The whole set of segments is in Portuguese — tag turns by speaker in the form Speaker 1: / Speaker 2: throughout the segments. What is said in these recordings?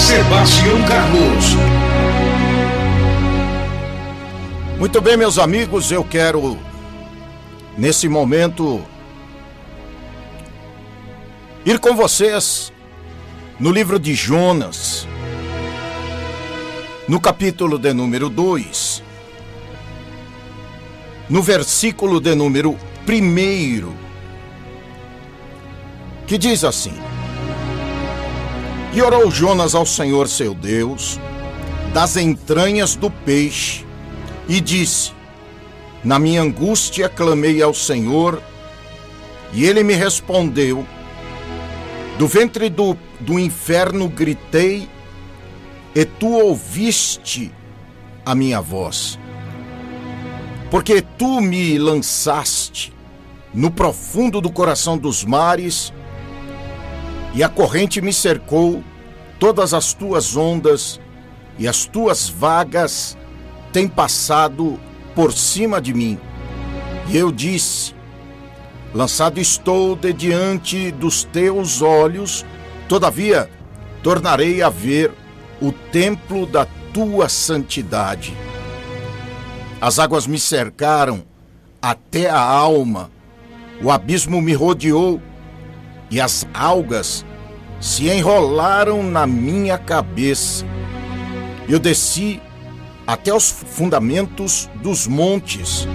Speaker 1: Sebastião Carlos.
Speaker 2: Muito bem, meus amigos, eu quero, nesse momento, ir com vocês no livro de Jonas, no capítulo de número 2, no versículo de número 1, que diz assim: E orou Jonas ao Senhor seu Deus, das entranhas do peixe, e disse: Na minha angústia clamei ao Senhor, e ele me respondeu. Do ventre do inferno gritei, e tu ouviste a minha voz. Porque tu me lançaste no profundo do coração dos mares, e a corrente me cercou, todas as tuas ondas e as tuas vagas têm passado por cima de mim. E eu disse: Lançado estou de diante dos teus olhos, todavia tornarei a ver o templo da tua santidade. As águas me cercaram até a alma, o abismo me rodeou, e as algas se enrolaram na minha cabeça. Eu desci até os fundamentos dos montes.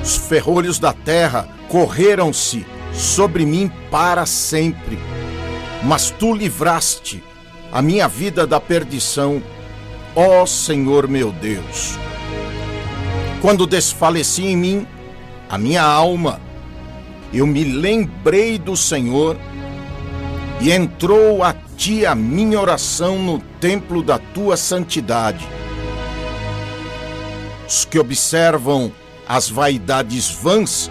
Speaker 2: Os ferrolhos da terra correram-se sobre mim para sempre. Mas tu livraste a minha vida da perdição, ó Senhor meu Deus. Quando desfaleci em mim a minha alma, eu me lembrei do Senhor, e entrou a ti a minha oração no templo da tua santidade. Os que observam as vaidades vãs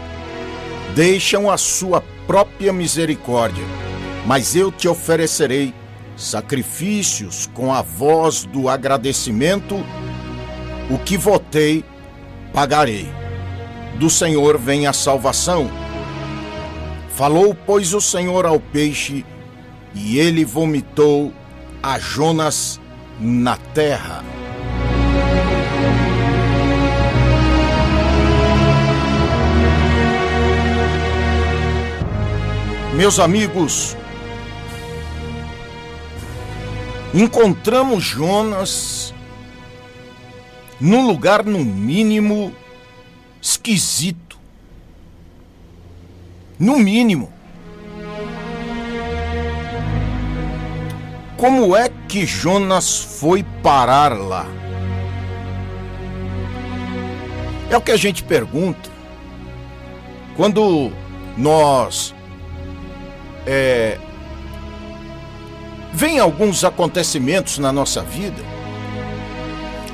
Speaker 2: deixam a sua própria misericórdia, mas eu te oferecerei sacrifícios com a voz do agradecimento. O que votei, pagarei. Do Senhor vem a salvação. Falou, pois, o Senhor ao peixe, e ele vomitou a Jonas na terra. Meus amigos, encontramos Jonas num lugar, no mínimo, esquisito. No mínimo. Como é que Jonas foi parar lá? É o que a gente pergunta quando nós vem alguns acontecimentos na nossa vida,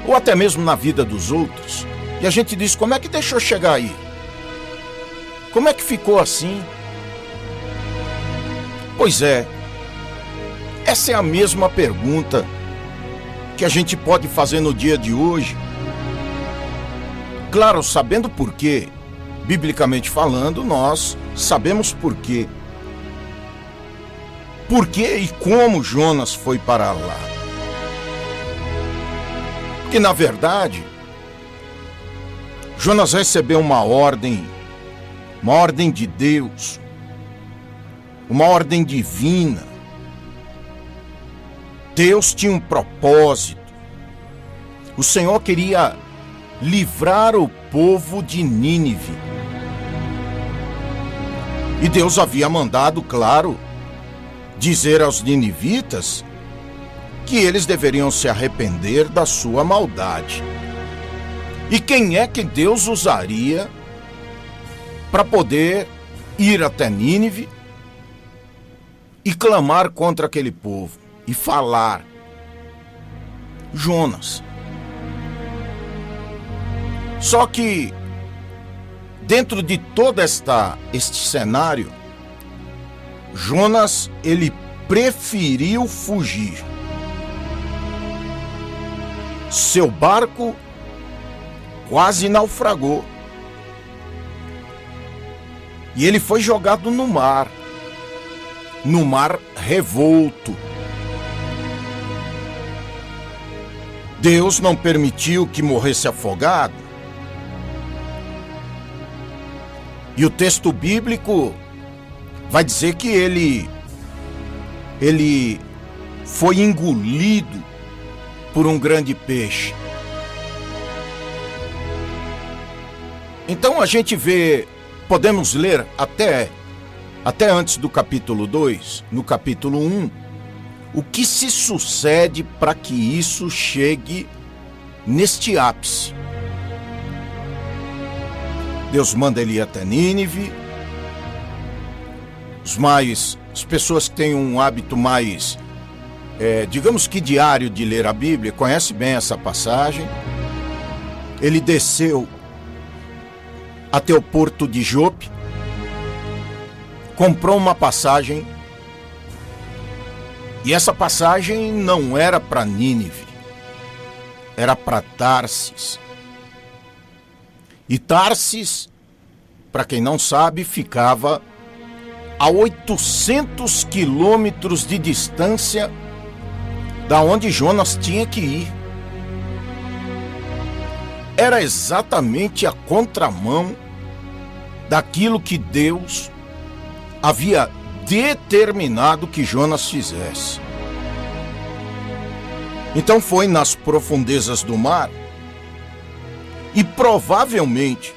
Speaker 2: ou até mesmo na vida dos outros, e a gente diz: como é que deixou chegar aí? Como é que ficou assim? Pois é, essa é a mesma pergunta que a gente pode fazer no dia de hoje. Claro, sabendo por quê, biblicamente falando, nós sabemos por quê. Por que e como Jonas foi parar lá? Porque, na verdade, Jonas recebeu uma ordem de Deus, uma ordem divina. Deus tinha um propósito. O Senhor queria livrar o povo de Nínive. E Deus havia mandado, claro, dizer aos ninivitas que eles deveriam se arrepender da sua maldade. E quem é que Deus usaria para poder ir até Nínive e clamar contra aquele povo e falar? Jonas. Só que dentro de todo este cenário, Jonas, ele preferiu fugir. Seu barco quase naufragou. E ele foi jogado no mar revolto. Deus não permitiu que morresse afogado. E o texto bíblico vai dizer que ele foi engolido por um grande peixe. Então a gente vê, podemos ler até antes do capítulo 2, no capítulo 1, o que se sucede para que isso chegue neste ápice. Deus manda ele ir até Nínive. As pessoas que têm um hábito mais, digamos que diário de ler a Bíblia, conhecem bem essa passagem. Ele desceu até o porto de Jope, comprou uma passagem, e essa passagem não era para Nínive, era para Tarsis. E Tarsis, para quem não sabe, ficava a 800 quilômetros de distância da onde Jonas tinha que ir. Era exatamente a contramão daquilo que Deus havia determinado que Jonas fizesse. Então foi nas profundezas do mar, e provavelmente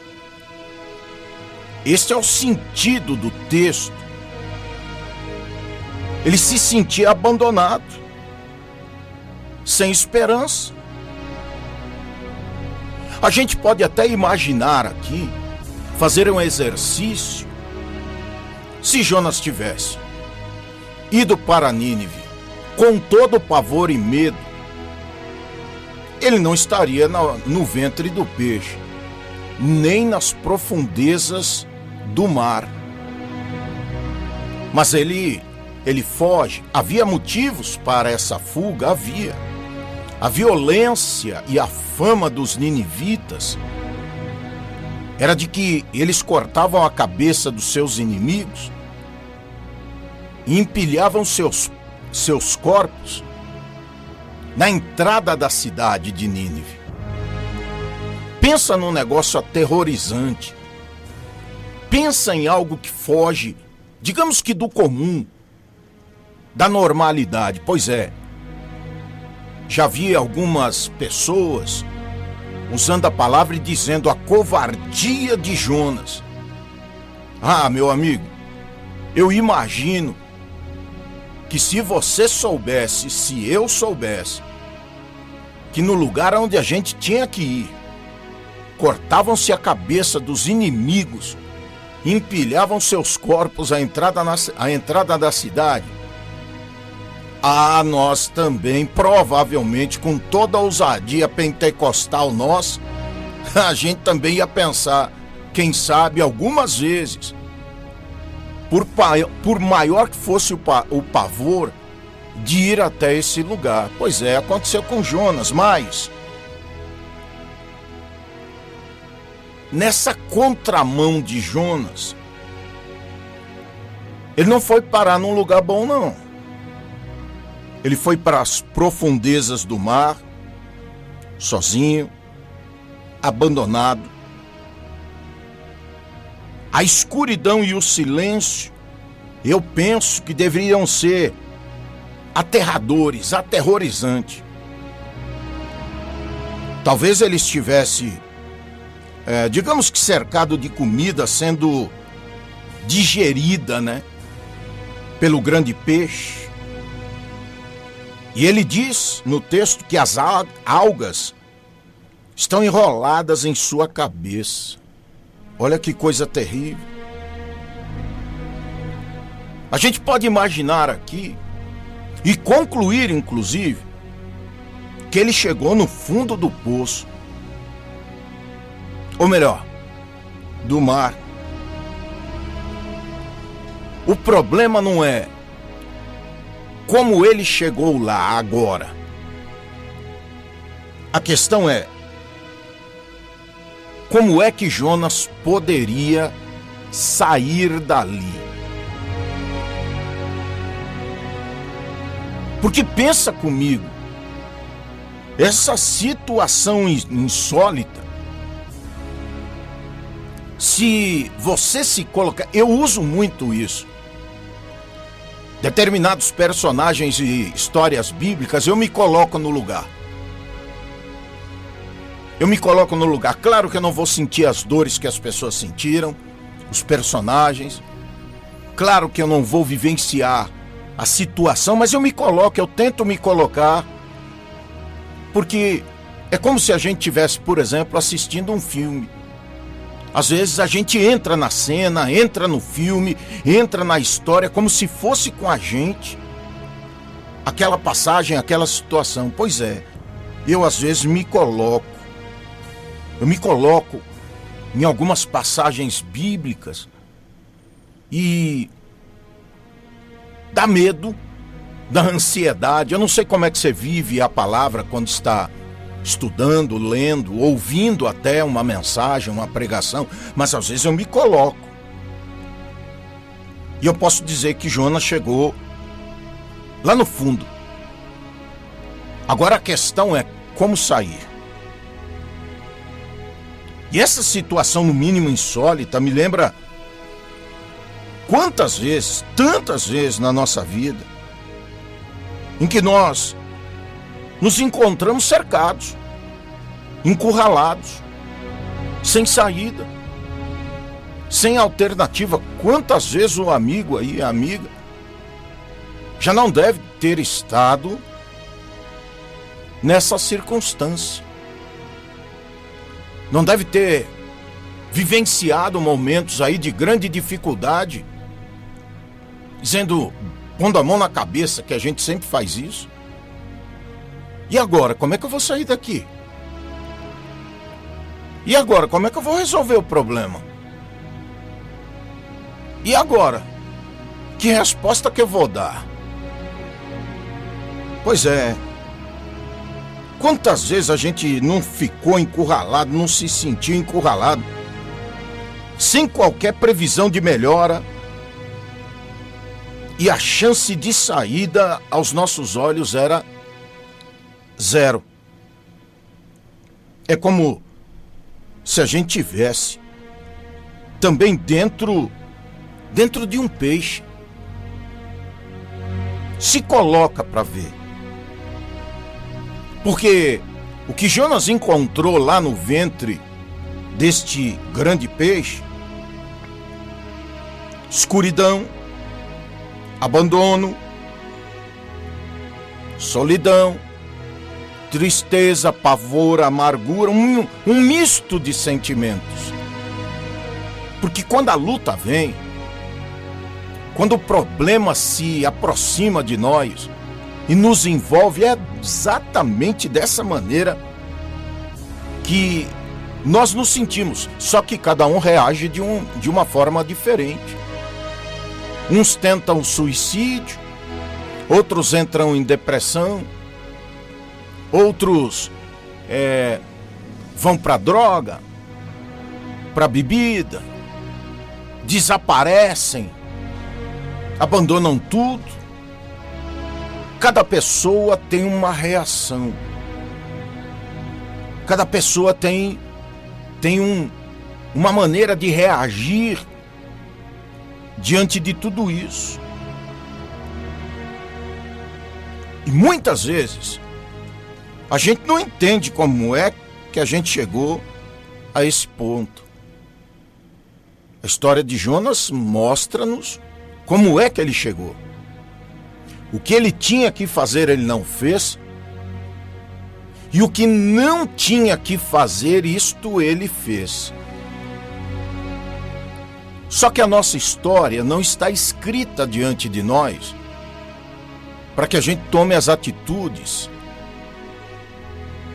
Speaker 2: este é o sentido do texto. Ele se sentia abandonado, sem esperança. A gente pode até imaginar aqui, fazer um exercício. Se Jonas tivesse ido para Nínive com todo o pavor e medo, ele não estaria no ventre do peixe, nem nas profundezas do mar. Mas ele foge. Havia motivos para essa fuga? Havia. A violência e a fama dos ninivitas era de que eles cortavam a cabeça dos seus inimigos e empilhavam seus corpos na entrada da cidade de Nínive. Pensa num negócio aterrorizante. Pensa em algo que foge, digamos que do comum, da normalidade. Pois é, já vi algumas pessoas usando a palavra e dizendo a covardia de Jonas. Ah, meu amigo, eu imagino que se você soubesse, se eu soubesse, que no lugar onde a gente tinha que ir, cortavam-se a cabeça dos inimigos, empilhavam seus corpos à entrada da cidade, nós também, provavelmente, com toda a ousadia pentecostal nossa, a gente também ia pensar, quem sabe, algumas vezes, por maior que fosse o pavor de ir até esse lugar. Pois é, aconteceu com Jonas, mas nessa contramão de Jonas, ele não foi parar num lugar bom, não. Ele foi para as profundezas do mar, sozinho, abandonado. A escuridão e o silêncio, eu penso que deveriam ser aterradores, aterrorizantes. Talvez ele estivesse, digamos que cercado de comida, sendo digerida, né, pelo grande peixe. E ele diz no texto que as algas estão enroladas em sua cabeça. Olha que coisa terrível. A gente pode imaginar aqui e concluir, inclusive, que ele chegou no fundo do poço. Ou melhor, do mar. O problema não é como ele chegou lá agora. A questão é como é que Jonas poderia sair dali. Porque pensa comigo, essa situação insólita, se você se colocar, eu uso muito isso. Determinados personagens e histórias bíblicas, eu me coloco no lugar. Eu me coloco no lugar. Claro que eu não vou sentir as dores que as pessoas sentiram, os personagens. Claro que eu não vou vivenciar a situação, mas eu me coloco, eu tento me colocar, porque é como se a gente tivesse, por exemplo, assistindo um filme. Às vezes a gente entra na cena, entra no filme, entra na história, como se fosse com a gente aquela passagem, aquela situação. Pois é, eu às vezes me coloco em algumas passagens bíblicas e dá medo, dá ansiedade. Eu não sei como é que você vive a palavra quando está estudando, lendo, ouvindo até uma mensagem, uma pregação, mas às vezes eu me coloco. E eu posso dizer que Jonas chegou lá no fundo. Agora a questão é como sair. E essa situação, no mínimo insólita, me lembra quantas vezes, tantas vezes na nossa vida, em que nós nos encontramos cercados, encurralados, sem saída, sem alternativa. Quantas vezes o amigo aí, a amiga, já não deve ter estado nessa circunstância. Não deve ter vivenciado momentos aí de grande dificuldade, dizendo, pondo a mão na cabeça, que a gente sempre faz isso. E agora, como é que eu vou sair daqui? E agora, como é que eu vou resolver o problema? E agora? Que resposta que eu vou dar? Pois é. Quantas vezes a gente não ficou encurralado, não se sentiu encurralado, sem qualquer previsão de melhora, e a chance de saída aos nossos olhos era zero. É como se a gente tivesse também dentro de um peixe. Se coloca para ver. Porque o que Jonas encontrou lá no ventre deste grande peixe, escuridão, abandono, solidão, tristeza, pavor, amargura, um misto de sentimentos. Porque quando a luta vem, quando o problema se aproxima de nós e nos envolve, é exatamente dessa maneira que nós nos sentimos. Só que cada um reage de uma forma diferente. Uns tentam suicídio, outros entram em depressão, outros vão para droga, para bebida, desaparecem, abandonam tudo. Cada pessoa tem uma reação. Cada pessoa tem uma maneira de reagir diante de tudo isso. E muitas vezes a gente não entende como é que a gente chegou a esse ponto. A história de Jonas mostra-nos como é que ele chegou. O que ele tinha que fazer, ele não fez. E o que não tinha que fazer, isto ele fez. Só que a nossa história não está escrita diante de nós para que a gente tome as atitudes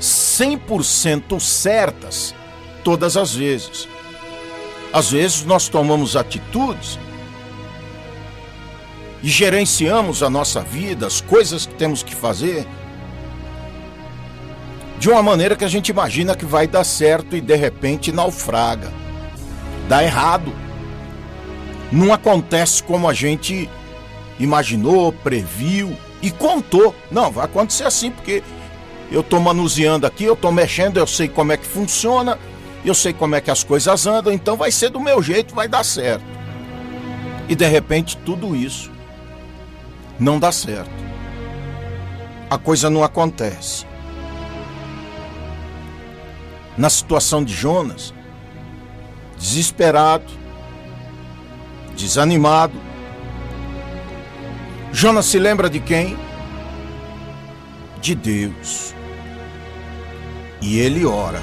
Speaker 2: 100% certas todas as vezes. Às vezes nós tomamos atitudes e gerenciamos a nossa vida, as coisas que temos que fazer, de uma maneira que a gente imagina que vai dar certo e de repente naufraga. Dá errado. Não acontece como a gente imaginou, previu e contou. Não, vai acontecer assim porque eu estou manuseando aqui, eu estou mexendo, eu sei como é que funciona, eu sei como é que as coisas andam, então vai ser do meu jeito, vai dar certo. E de repente tudo isso não dá certo. A coisa não acontece. Na situação de Jonas, desesperado, desanimado, Jonas se lembra de quem? De Deus. E ele ora.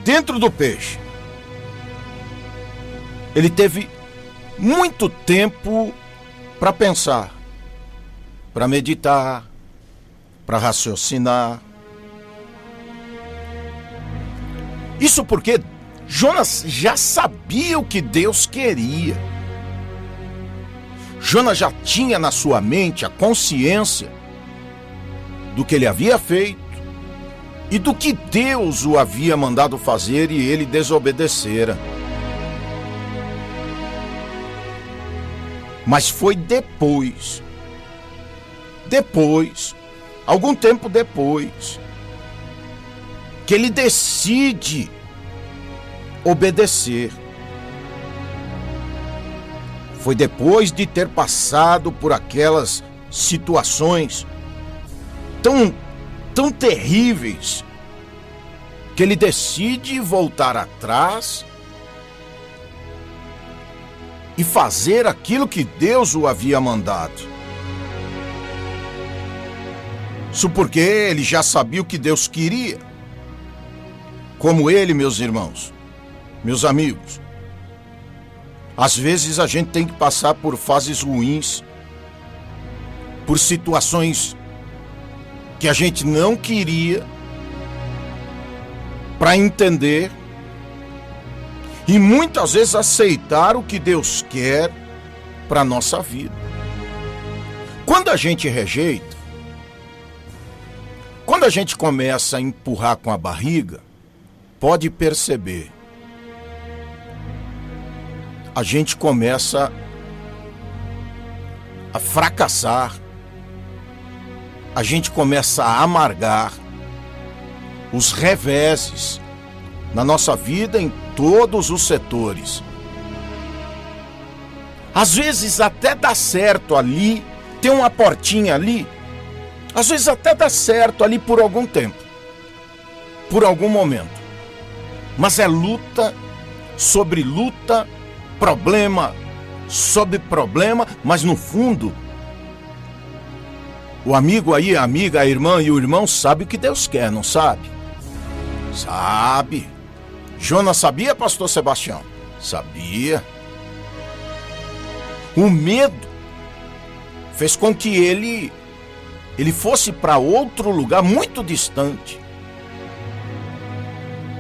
Speaker 2: Dentro do peixe, ele teve muito tempo para pensar, para meditar, para raciocinar. Isso porque Jonas já sabia o que Deus queria. Jonas já tinha na sua mente a consciência do que ele havia feito e do que Deus o havia mandado fazer e ele desobedecera. Mas foi depois, algum tempo depois, que ele decide obedecer. Foi depois de ter passado por aquelas situações tão terríveis que ele decide voltar atrás e fazer aquilo que Deus o havia mandado. Isso porque ele já sabia o que Deus queria. Como ele, meus irmãos, meus amigos, às vezes a gente tem que passar por fases ruins, por situações que a gente não queria, para entender e muitas vezes aceitar o que Deus quer para a nossa vida. Quando a gente rejeita, quando a gente começa a empurrar com a barriga, pode perceber, a gente começa a fracassar, a gente começa a amargar os reveses na nossa vida em todos os setores. Às vezes até dá certo ali, tem uma portinha ali, às vezes até dá certo ali por algum tempo, por algum momento. Mas é luta sobre luta, problema sobre problema, mas no fundo, o amigo aí, a amiga, a irmã e o irmão sabe o que Deus quer, não sabe? Sabe. Jonas sabia, pastor Sebastião? Sabia. O medo fez com que ele fosse para outro lugar muito distante.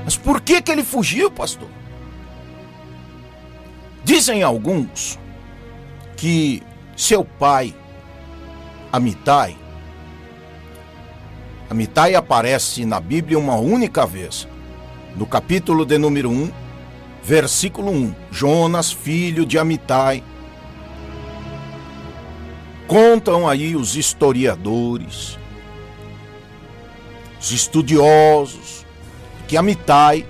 Speaker 2: Mas por que ele fugiu, pastor? Dizem alguns que seu pai, Amitai aparece na Bíblia uma única vez, no capítulo de número 1, versículo 1. Jonas, filho de Amitai. Contam aí os historiadores, os estudiosos, que Amitai,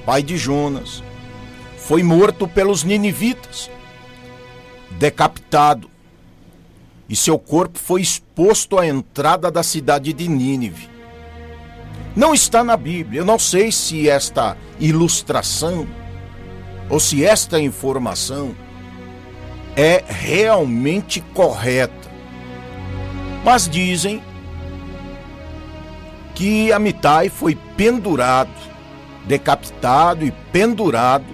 Speaker 2: pai de Jonas, foi morto pelos ninivitas, decapitado, e seu corpo foi exposto à entrada da cidade de Nínive. Não está na Bíblia, eu não sei se esta ilustração ou se esta informação é realmente correta, mas dizem que Amitai foi pendurado, decapitado e pendurado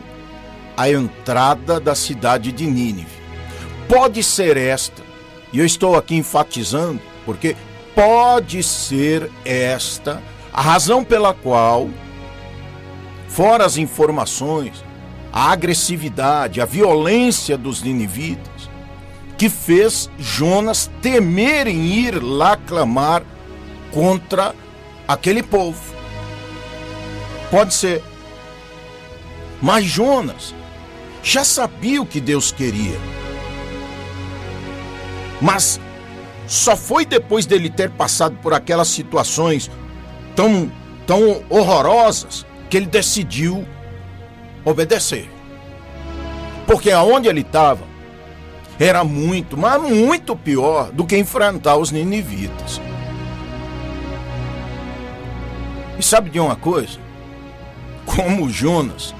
Speaker 2: à entrada da cidade de Nínive. Pode ser esta, e eu estou aqui enfatizando, porque pode ser esta a razão pela qual, fora as informações, a agressividade, a violência dos ninivitas, que fez Jonas temer em ir lá clamar contra aquele povo. Pode ser. Mas Jonas já sabia o que Deus queria. Mas Só foi depois dele ter passado por aquelas situações tão horrorosas que ele decidiu obedecer. Porque aonde ele estava era muito, mas muito pior do que enfrentar os ninivitas. E sabe de uma coisa? Como Jonas,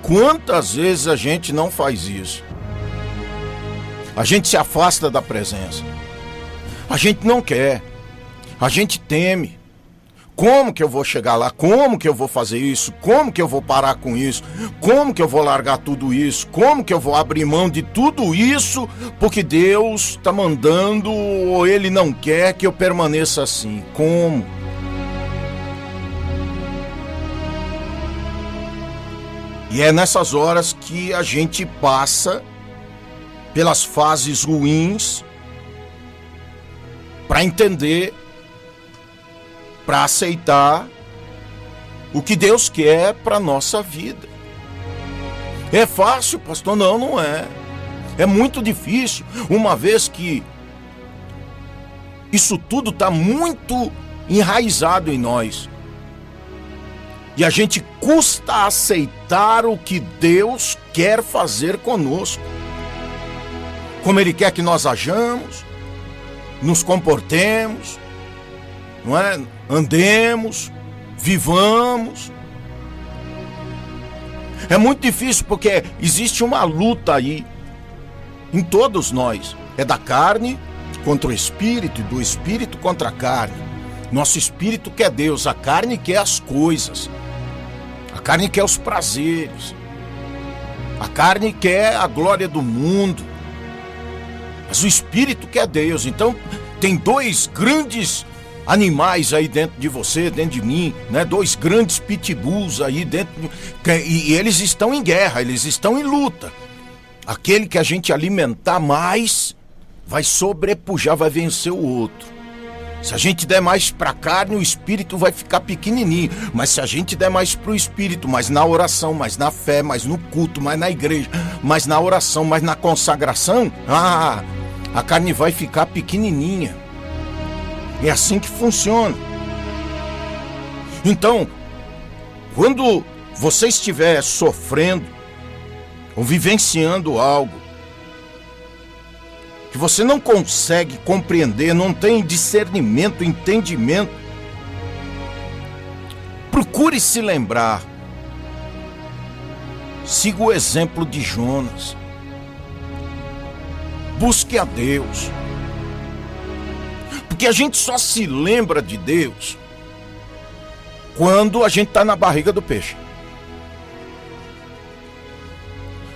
Speaker 2: quantas vezes a gente não faz isso? A gente se afasta da presença. A gente não quer. A gente teme. Como que eu vou chegar lá? Como que eu vou fazer isso? Como que eu vou parar com isso? Como que eu vou largar tudo isso? Como que eu vou abrir mão de tudo isso? Porque Deus está mandando ou Ele não quer que eu permaneça assim. Como? E é nessas horas que a gente passa pelas fases ruins para entender, para aceitar o que Deus quer para a nossa vida. É fácil, pastor? Não, não é. É muito difícil, uma vez que isso tudo está muito enraizado em nós. E a gente custa aceitar o que Deus quer fazer conosco. Como Ele quer que nós hajamos, nos comportemos, não é? Andemos, vivamos. É muito difícil porque existe uma luta aí em todos nós. É da carne contra o espírito e do espírito contra a carne. Nosso espírito quer Deus, a carne quer as coisas. A carne quer os prazeres. A carne quer a glória do mundo. Mas o espírito quer Deus. Então tem dois grandes animais aí dentro de você, dentro de mim, né? Dois grandes pitbulls aí dentro e eles estão em guerra, eles estão em luta. Aquele que a gente alimentar mais vai sobrepujar, vai vencer o outro. Se a gente der mais para a carne, o espírito vai ficar pequenininho. Mas se a gente der mais para o espírito, mais na oração, mais na fé, mais no culto, mais na igreja, mais na oração, mais na consagração, a carne vai ficar pequenininha. É assim que funciona. Então, quando você estiver sofrendo ou vivenciando algo que você não consegue compreender, não tem discernimento, entendimento, procure se lembrar. Siga o exemplo de Jonas. Busque a Deus. Porque a gente só se lembra de Deus quando a gente está na barriga do peixe.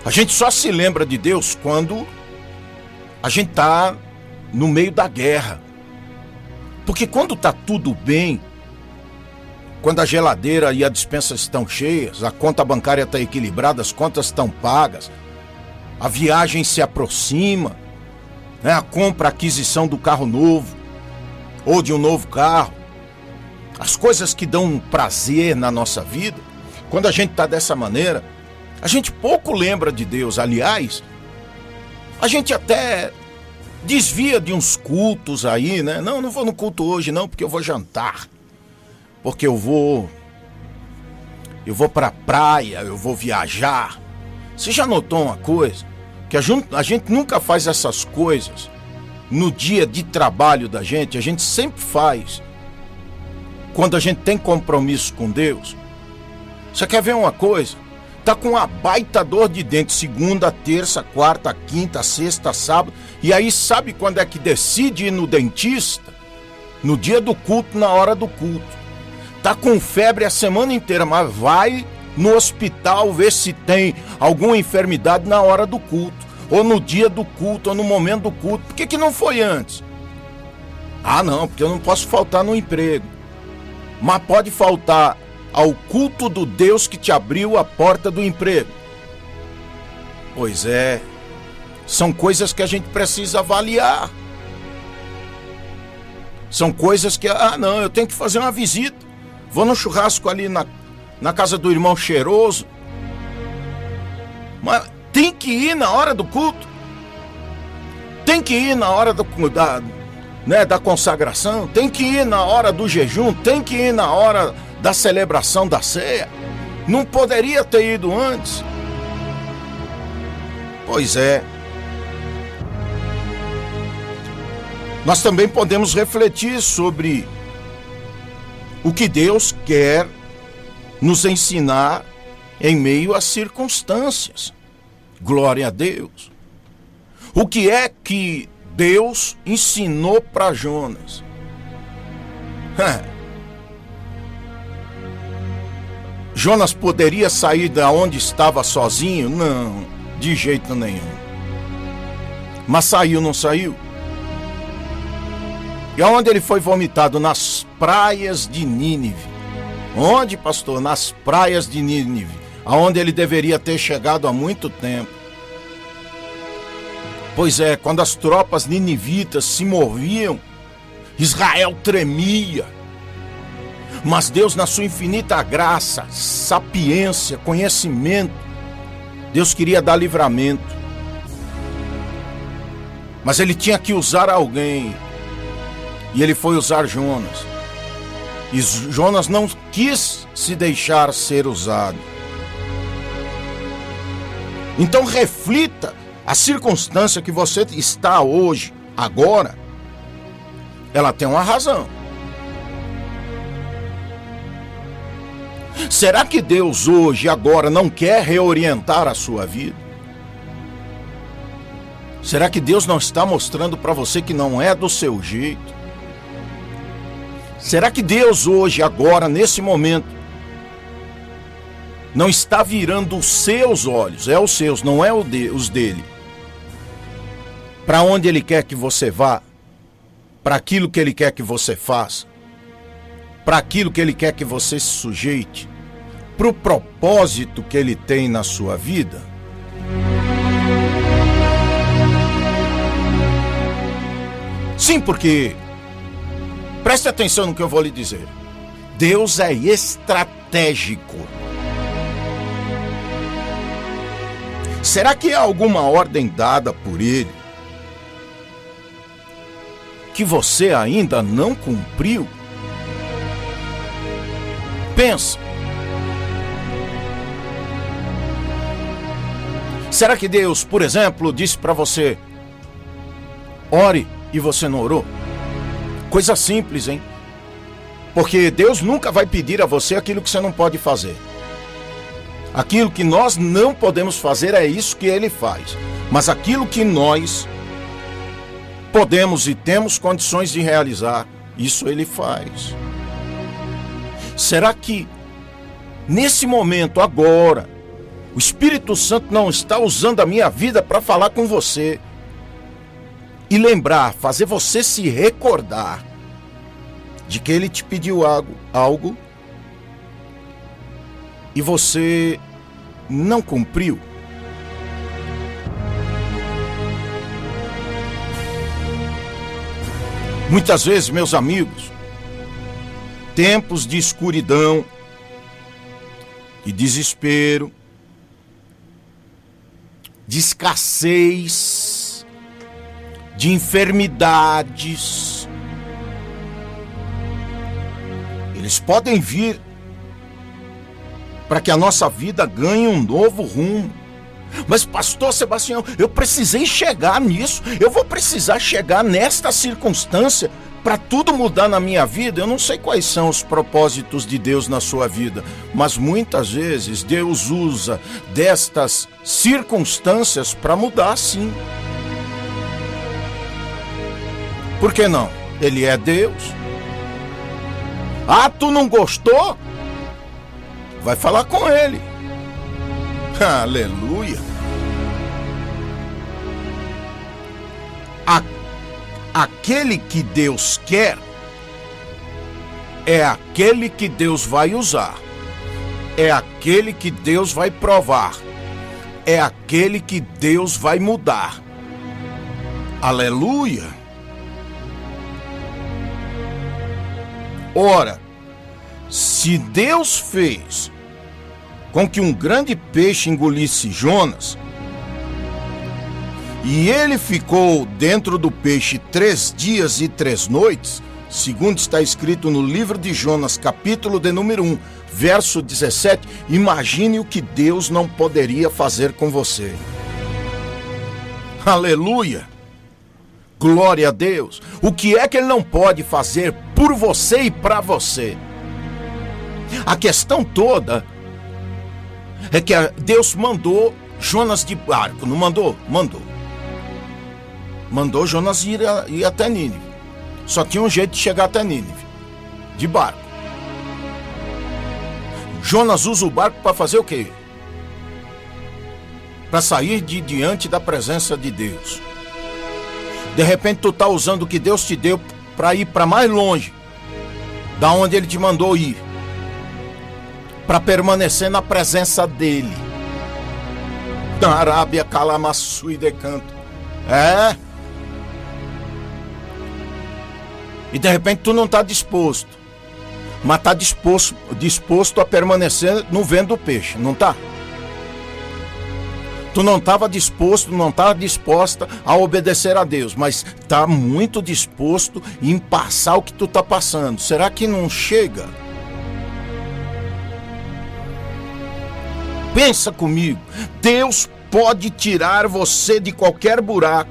Speaker 2: A gente só se lembra de Deus quando a gente está no meio da guerra. Porque quando está tudo bem, quando a geladeira e a despensa estão cheias, a conta bancária está equilibrada, as contas estão pagas, a viagem se aproxima, né? A compra, a aquisição do carro novo, ou de um novo carro, as coisas que dão um prazer na nossa vida, quando a gente está dessa maneira, a gente pouco lembra de Deus. Aliás, a gente até desvia de uns cultos aí, né? Não vou no culto hoje não, porque eu vou jantar. Porque eu vou pra praia, eu vou viajar. Você já notou uma coisa? Que a gente nunca faz essas coisas no dia de trabalho da gente, a gente sempre faz quando a gente tem compromisso com Deus. Você quer ver uma coisa? Tá com uma baita dor de dente segunda, terça, quarta, quinta, sexta, sábado. E aí sabe quando é que decide ir no dentista? No dia do culto, na hora do culto. Tá com febre a semana inteira, mas vai no hospital ver se tem alguma enfermidade na hora do culto. Ou no dia do culto, ou no momento do culto. Por que não foi antes? Não, porque eu não posso faltar no emprego. Mas pode faltar ao culto do Deus que te abriu a porta do emprego. Pois é, são coisas que a gente precisa avaliar. São coisas que, eu tenho que fazer uma visita. Vou no churrasco ali na casa do irmão cheiroso. Mas tem que ir na hora do culto. Tem que ir na hora né, da consagração, tem que ir na hora do jejum, tem que ir na hora da celebração da ceia. Não poderia ter ido antes. Pois é. Nós também podemos refletir sobre o que Deus quer nos ensinar em meio às circunstâncias. Glória a Deus. O que é que Deus ensinou para Jonas? Jonas poderia sair da onde estava sozinho? Não, de jeito nenhum. Mas saiu, não saiu? E aonde ele foi vomitado? Nas praias de Nínive. Onde, pastor? Nas praias de Nínive, aonde ele deveria ter chegado há muito tempo. Pois é, quando as tropas ninivitas se moviam, Israel tremia. Mas Deus, na sua infinita graça, sapiência, conhecimento, Deus queria dar livramento. Mas ele tinha que usar alguém. E ele foi usar Jonas. E Jonas não quis se deixar ser usado. Então reflita a circunstância que você está hoje, agora. Ela tem uma razão. Será que Deus hoje, agora, não quer reorientar a sua vida? Será que Deus não está mostrando para você que não é do seu jeito? Será que Deus hoje, agora, nesse momento, não está virando os seus olhos, é os seus, não é os dele, para onde Ele quer que você vá, para aquilo que Ele quer que você faça, para aquilo que Ele quer que você se sujeite, para o propósito que Ele tem na sua vida? Sim, porque, preste atenção no que eu vou lhe dizer, Deus é estratégico. Será que há alguma ordem dada por Ele que você ainda não cumpriu? Pensa. Será que Deus, por exemplo, disse para você: ore, e você não orou? Coisa simples, hein? Porque Deus nunca vai pedir a você aquilo que você não pode fazer. Aquilo que nós não podemos fazer é isso que Ele faz. Mas aquilo que nós podemos e temos condições de realizar, isso Ele faz. Será que nesse momento, agora, o Espírito Santo não está usando a minha vida para falar com você e lembrar, fazer você se recordar de que Ele te pediu algo e você não cumpriu? Muitas vezes, meus amigos, tempos de escuridão, de desespero, de escassez, de enfermidades, eles podem vir para que a nossa vida ganhe um novo rumo. Mas, pastor Sebastião, eu precisei chegar nisso, eu vou precisar chegar nesta circunstância para tudo mudar na minha vida. Eu não sei quais são os propósitos de Deus na sua vida, mas muitas vezes Deus usa destas circunstâncias para mudar, sim. Por que não? Ele é Deus. Ah, tu não gostou? Vai falar com Ele. Aleluia. Aquele que Deus quer é aquele que Deus vai usar, é aquele que Deus vai provar, é aquele que Deus vai mudar. Aleluia. Ora, se Deus fez com que um grande peixe engolisse Jonas, E ele ficou dentro do peixe 3 dias e 3 noites, segundo está escrito no livro de Jonas, capítulo de número 1, verso 17. Imagine o que Deus não poderia fazer com você. Aleluia! Glória a Deus! O que é que Ele não pode fazer por você e para você? A questão toda é que Deus mandou Jonas de barco, não mandou? Mandou Jonas ir até Nínive. Só tinha um jeito de chegar até Nínive, de barco. Jonas usa o barco para fazer o quê? Para sair de diante da presença de Deus. De repente tu está usando o que Deus te deu para ir para mais longe da onde Ele te mandou ir, para permanecer na presença dEle. Na Arábia, Calamaçu e Decanto. E de repente tu não está disposto, mas está disposto a permanecer no vento do peixe, não está? Tu não estava disposto, não estava disposta a obedecer a Deus, mas está muito disposto em passar o que tu está passando. Será que não chega? Pensa comigo, Deus pode tirar você de qualquer buraco,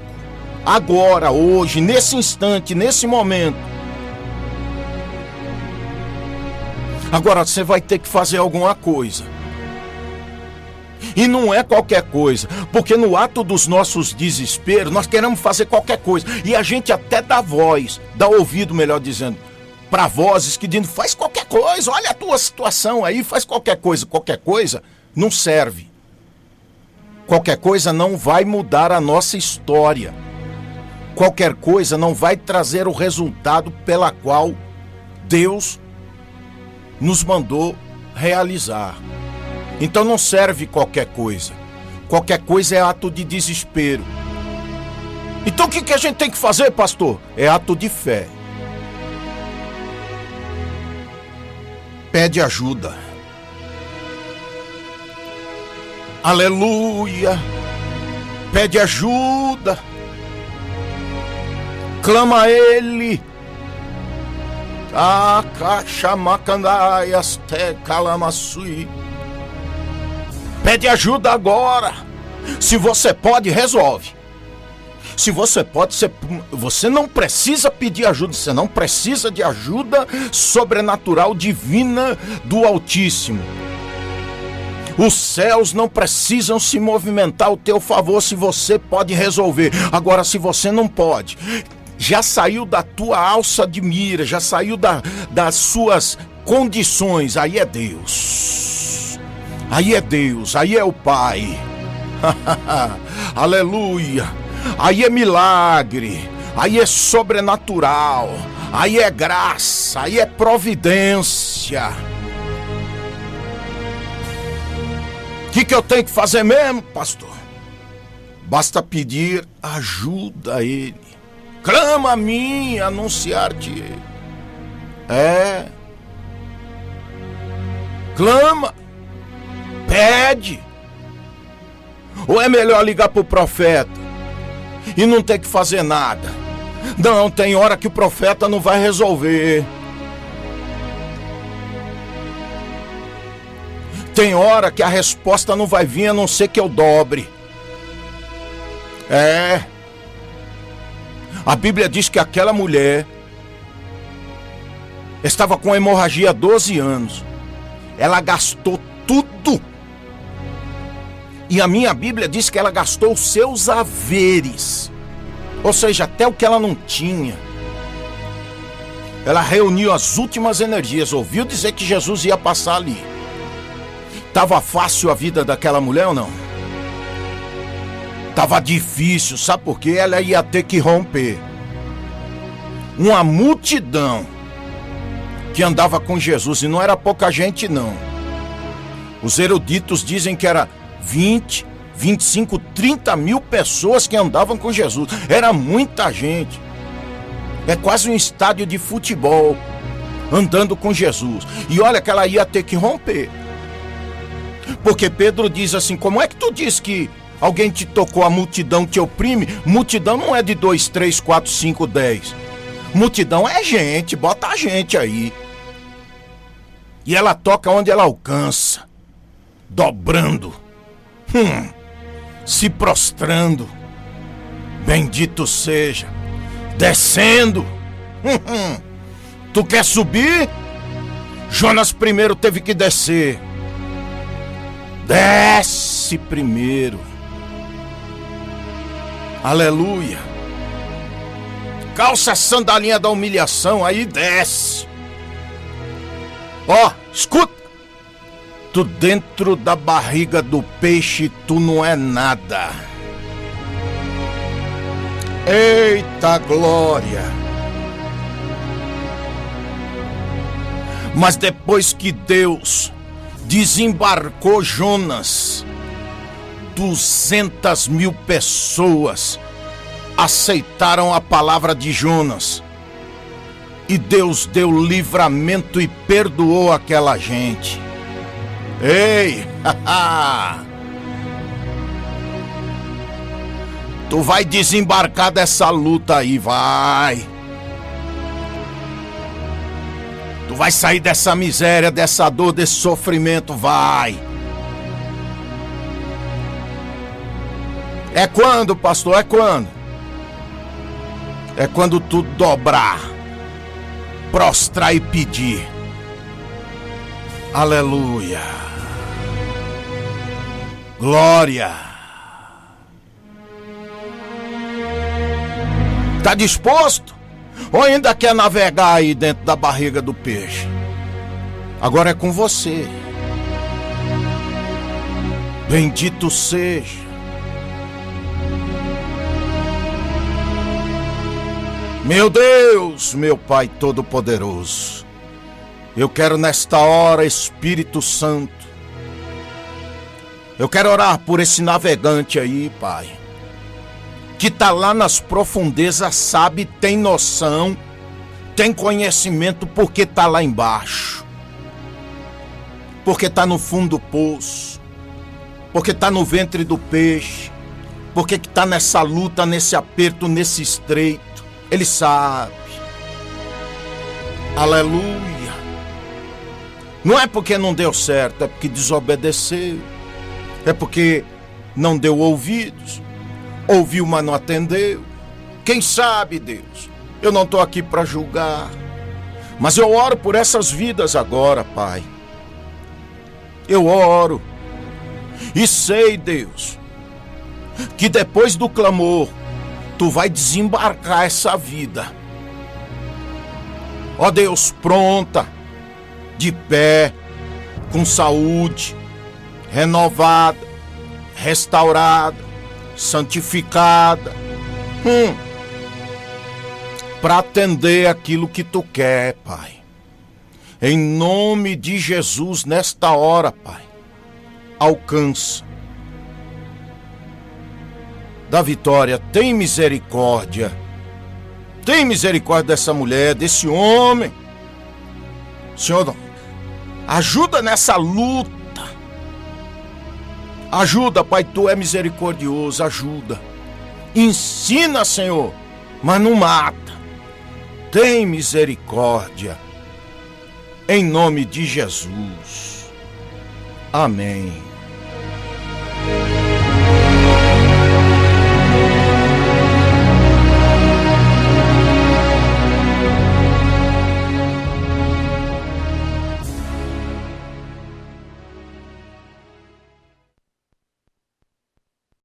Speaker 2: agora, hoje, nesse instante, nesse momento. Agora você vai ter que fazer alguma coisa. E não é qualquer coisa, porque no ato dos nossos desesperos, nós queremos fazer qualquer coisa. E a gente até dá voz, dá ouvido, melhor dizendo, para vozes que dizem, faz qualquer coisa, olha a tua situação aí, faz qualquer coisa. Qualquer coisa não serve. Qualquer coisa não vai mudar a nossa história. Qualquer coisa não vai trazer o resultado pela qual Deus nos mandou realizar. Então não serve qualquer coisa. Qualquer coisa é ato de desespero. Então o que a gente tem que fazer, pastor? É ato de fé. Pede ajuda. Aleluia. Pede ajuda. Clama a Ele. Pede ajuda agora. Se você pode, resolve. Se você pode, você não precisa pedir ajuda. Você não precisa de ajuda sobrenatural divina do Altíssimo. Os céus não precisam se movimentar ao teu favor se você pode resolver. Agora, se você não pode, já saiu da tua alça de mira, já saiu das suas condições, aí é Deus. Aí é Deus, aí é o Pai. Aleluia. Aí é milagre, aí é sobrenatural, aí é graça, aí é providência. O que eu tenho que fazer mesmo, pastor? Basta pedir ajuda a Ele. Clama a mim, anunciar-te. Clama. Pede. Ou é melhor ligar para o profeta e não ter que fazer nada? Não, tem hora que o profeta não vai resolver. Tem hora que a resposta não vai vir a não ser que eu dobre. A Bíblia diz que aquela mulher estava com hemorragia há 12 anos. Ela gastou tudo. E a minha Bíblia diz que ela gastou os seus haveres. Ou seja, até o que ela não tinha. Ela reuniu as últimas energias. Ouviu dizer que Jesus ia passar ali. Estava fácil a vida daquela mulher ou não? Estava difícil, sabe por quê? Ela ia ter que romper. Uma multidão que andava com Jesus, e não era pouca gente não. Os eruditos dizem que era 20, 25, 30 mil pessoas que andavam com Jesus. Era muita gente. É quase um estádio de futebol andando com Jesus. E olha que ela ia ter que romper. Porque Pedro diz assim, como é que tu diz que Alguém te tocou, a multidão te oprime. Multidão não é de 2, 3, 4, 5, 10. Multidão é gente, bota a gente aí. E ela toca onde ela alcança. Dobrando. Se prostrando. Bendito seja. Descendo. Tu quer subir? Jonas primeiro teve que descer. Desce primeiro. Aleluia. Calça a sandalinha da humilhação, aí desce. Ó, escuta. Tu dentro da barriga do peixe, tu não é nada. Eita glória. Mas depois que Deus desembarcou Jonas, 200.000 pessoas aceitaram a palavra de Jonas. E Deus deu livramento e perdoou aquela gente. Ei, tu vai desembarcar dessa luta aí, vai. Tu vai sair dessa miséria, dessa dor, desse sofrimento, vai. É quando, pastor? É quando? É quando tu dobrar, prostrar e pedir. Aleluia. Glória. Tá disposto? Ou ainda quer navegar aí dentro da barriga do peixe? Agora é com você. Bendito seja. Meu Deus, meu Pai Todo-Poderoso, eu quero nesta hora, Espírito Santo, eu quero orar por esse navegante aí, Pai, que tá lá nas profundezas, sabe, tem noção, tem conhecimento porque tá lá embaixo, porque tá no fundo do poço, porque tá no ventre do peixe, porque que tá nessa luta, nesse aperto, nesse estreito. Ele sabe. Aleluia. Não é porque não deu certo, é porque desobedeceu. É porque não deu ouvidos. Ouviu, mas não atendeu. Quem sabe, Deus? Eu não estou aqui para julgar. Mas eu oro por essas vidas agora, Pai. Eu oro. E sei, Deus, que depois do clamor, Tu vai desembarcar essa vida. Ó Deus, pronta, de pé, com saúde, renovada, restaurada, santificada, para atender aquilo que Tu quer, Pai. Em nome de Jesus, nesta hora, Pai, alcança. Da Vitória, tem misericórdia. Tem misericórdia dessa mulher, desse homem. Senhor, ajuda nessa luta. Ajuda, Pai, Tu é misericordioso, ajuda. Ensina, Senhor, mas não mata. Tem misericórdia. Em nome de Jesus. Amém.